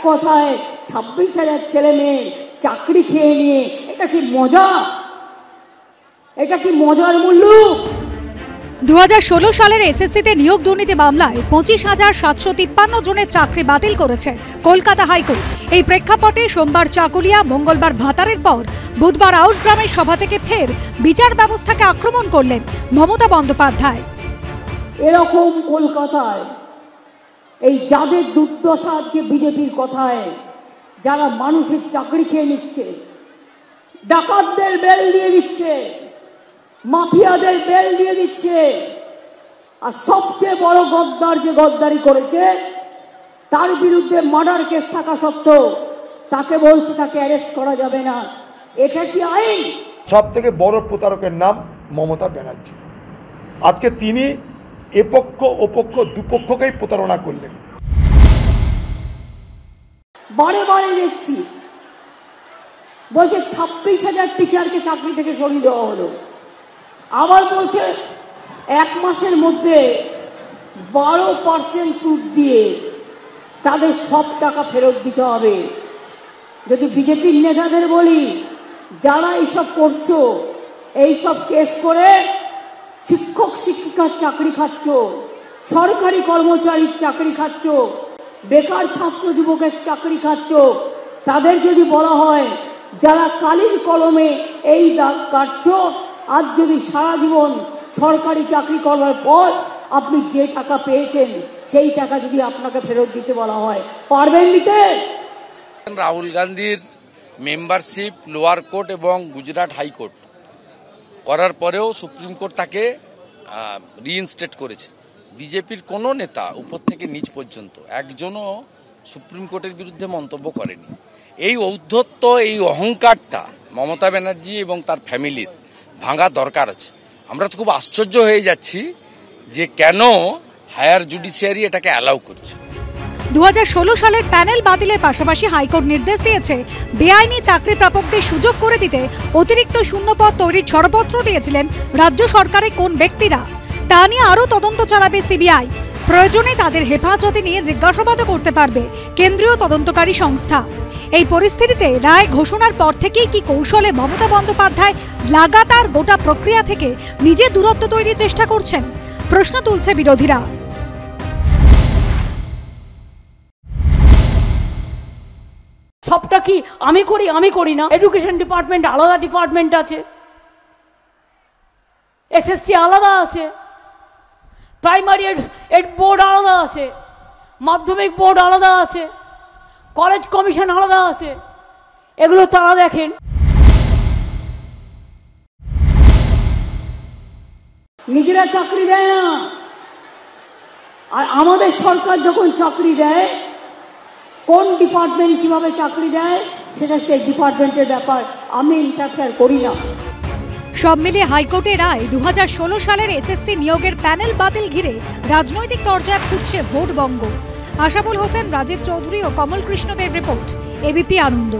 কথায় 26,000 ছেলে মেয়ে চাকরি খেয়ে নিয়ে এটা কি মজা? এটা কি মজার মূল্য? 2016 সালের এসএসসিতে নিয়োগ দুর্নীতি মামলায় 25,753 জনের চাকরি বাতিল করেছে কলকাতা হাইকোর্ট। এই প্রেক্ষাপটে সোমবার চাকুলিয়া, মঙ্গলবার ভাতারের পর বুধবার আউশগ্রামের সভা থেকে ফের বিচার ব্যবস্থাকে আক্রমণ করলেন মমতা বন্দ্যোপাধ্যায়। এরকম কলকাতায় এই যাদের দুর্দশা আজকে বিজেপির কথায়, যারা মানুষের চাকরি খেয়ে নিচ্ছে, ডাকাতদের বেল দিয়ে দিচ্ছে, মাফিয়াদের বেল দিয়ে দিচ্ছে, আর সবচেয়ে বড় গদ্দার যে গদ্দারি করেছে তার বিরুদ্ধে মার্ডার কেস থাকা সত্ত্বেও তাকে বলছে তাকে অ্যারেস্ট করা যাবে না, এটা কি আইন? সব থেকে বড় প্রতারকের নাম মমতা ব্যানার্জি। আজকে তিনি এপক্ষ ওপক্ষ দুপক্ষকেই প্রতারণা করলেন। বারে বারে দেখছি বলছে 26,000 টিচারকে চাকরি থেকে সরিয়ে দেওয়া হলো, আবার বলছে 1 মাসের মধ্যে 12% সুদ দিয়ে তাদের সব টাকা ফেরত দিতে হবে। যদি বিজেপির নেতাদের বলি, যারা এইসব করছো, এইসব কেস করে শিক্ষক শিক্ষিকার চাকরি খাচ্ছ, সরকারি কর্মচারীর চাকরি খাচ্ছ, বেকার ছাত্র যুবকের চাকরি খাচ্ছ, তাদের যদি বলা হয় যারা কালির কলমে এই দাগ কাটছ, আজ যদি সারা জীবন সরকারি চাকরি করার পর আপনি যে টাকা পেয়েছেন সেই টাকা যদি আপনাকে ফেরত দিতে বলা হয়, পারবেন দিতে? রাহুল গান্ধীর মেম্বারশিপ লোয়ার কোর্ট এবং গুজরাট হাইকোর্ট করার পরেও সুপ্রিম কোর্ট তাকে রিইনস্টেট করেছে। বিজেপির কোনো নেতা উপর থেকে নিচ পর্যন্ত একজনও সুপ্রিম কোর্টের বিরুদ্ধে মন্তব্য করেনি। এই ঔদ্ধত্য, এই অহংকারটা মমতা ব্যানার্জি এবং তার ফ্যামিলির ভাঙা দরকার আছে। আমরা তো খুব আশ্চর্য হয়ে যাচ্ছি যে কেন হায়ার জুডিশিয়ারি এটাকে অ্যালাউ করছে। 2016 সালের প্যানেল বাতিলের পাশাপাশি হাইকোর্ট নির্দেশ দিয়েছে বেআইনি চাকরি প্রাপকদের সুযোগ করে দিতে অতিরিক্ত শূন্যপদ তৈরির ছাড়পত্র দিয়েছিলেন রাজ্য সরকারের কোন ব্যক্তিরা, তা নিয়ে আরও তদন্ত চালাবে সিবিআই। প্রয়োজনে তাদের হেফাজতে নিয়ে জিজ্ঞাসাবাদও করতে পারবে কেন্দ্রীয় তদন্তকারী সংস্থা। এই পরিস্থিতিতে রায় ঘোষণার পর থেকেই কি কৌশলে মমতা বন্দ্যোপাধ্যায় লাগাতার গোটা প্রক্রিয়া থেকে নিজের দূরত্ব তৈরির চেষ্টা করছেন, প্রশ্ন তুলছে বিরোধীরা। সবটা কি আমি করি না? এডুকেশন ডিপার্টমেন্ট আলাদা ডিপার্টমেন্ট আছে, এসএসসি আলাদা আছে, প্রাইমারি এড বোর্ড আলাদা আছে, মাধ্যমিক বোর্ড আলাদা আছে, কলেজ কমিশন আলাদা আছে, এগুলো তারা দেখেন। নিজেরা চাকরি দেয় না, আর আমাদের সরকার যখন চাকরি দেয়, কোন ডিপার্টমেন্ট কিভাবে চাকরি দেয় সেটা সেই ডিপার্টমেন্টের ব্যাপার, আমি ইন্টারফেয়ার করি না। সব মিলিয়ে হাইকোর্টের রায় 2016 সালের এসএসসি নিয়োগের প্যানেল বাতিল ঘিরে রাজনৈতিক তরজায় ফুটছে ভোট বঙ্গ। আশাবুল হোসেন, রাজীব চৌধুরী ও কমল কৃষ্ণ দেব রিপোর্ট, এবিপি আনন্দ।